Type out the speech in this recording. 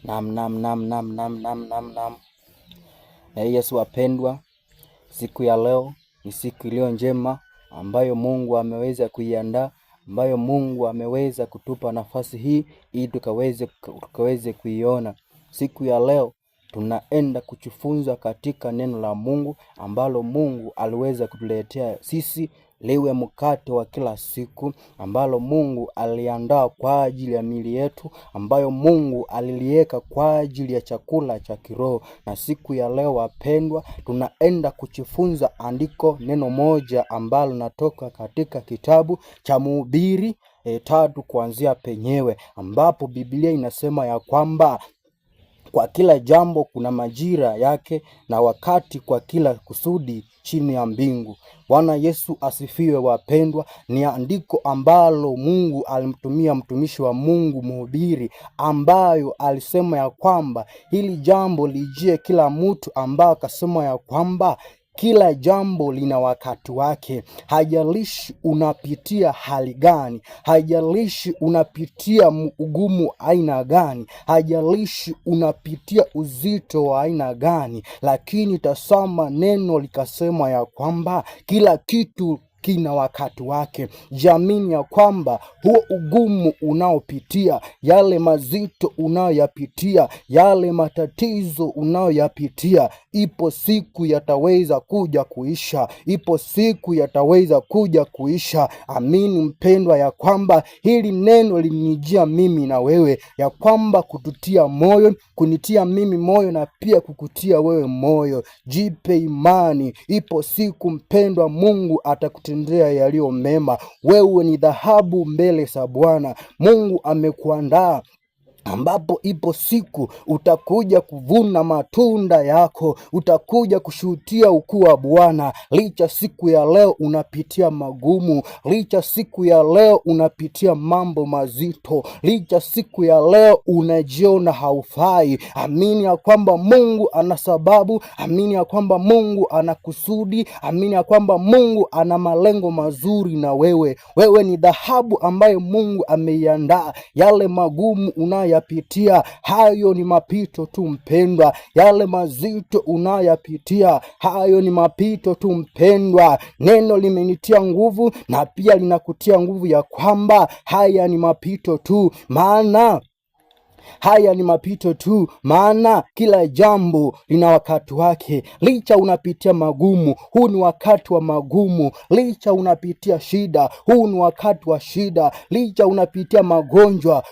Nam. Yesu wapendwa, siku ya leo ni siku iliyo njema ambayo Mungu ameweza kuiandaa, ambayo Mungu ameweza kutupa nafasi hii ili tukaweze kuiona. Siku ya leo tunaenda kujifunza katika neno la Mungu ambalo Mungu aliweza kutuletea sisi, liwe mkate wa kila siku ambalo Mungu aliandaa kwa ajili ya miili yetu, ambayo Mungu aliliweka kwa ajili ya chakula cha kiroho. Na siku ya leo wapendwa, tunaenda kujifunza andiko neno moja ambalo natoka katika kitabu cha Mhubiri 3 kuanzia penyewe, ambapo Biblia inasema ya kwamba kwa kila jambo kuna majira yake na wakati kwa kila kusudi chini ya mbingu. Bwana Yesu asifiwe wapendwa. Ni andiko ambalo Mungu alimtumia mtumishi wa Mungu Mhubiri, ambayo alisema ya kwamba hili jambo lijie kila mtu, ambaye akasema ya kwamba kila jambo lina wakati wake. Hajalishi unapitia hali gani, hajalishi unapitia ugumu aina gani, hajalishi unapitia uzito wa aina gani, lakini tasama neno likasema ya kwamba kila kitu kina wakati wake. Jamini ya kwamba huo ugumu unaopitia, yale mazito unayoyapitia, yale matatizo unayoyapitia, ipo siku yataweza kuja kuisha, ipo siku yataweza kuja kuisha. Amini mpendwa ya kwamba hili neno linijia mimi na wewe, ya kwamba kututia moyo, kunitia mimi moyo na pia kukutia wewe moyo. Jipe imani, ipo siku mpendwa Mungu atakutendea yaliyo mema. Wewe ni dhahabu mbele za Bwana. Mungu amekuandaa, ambapo ipo siku utakuja kuvuna matunda yako, utakuja kushuhudia ukuu wa Bwana. Licha siku ya leo unapitia magumu, licha siku ya leo unapitia mambo mazito, licha siku ya leo unajiona haufai, amini ya kwamba Mungu ana sababu, amini ya kwamba Mungu ana kusudi, amini ya kwamba Mungu ana malengo mazuri na wewe. Wewe ni dhahabu ambayo Mungu ameiandaa. Yale magumu unayapitia, hayo ni mapito tu mpendwa. Yale mazito unayapitia, hayo ni mapito tu mpendwa. Neno limenitia nguvu na pia linakutia nguvu ya kwamba haya ni mapito tu, maana haya ni mapito tu, maana kila jambo lina wakati wake. Licha unapitia magumu, huu ni wakati wa magumu. Licha unapitia shida, huu ni wakati wa shida. Licha unapitia magonjwa,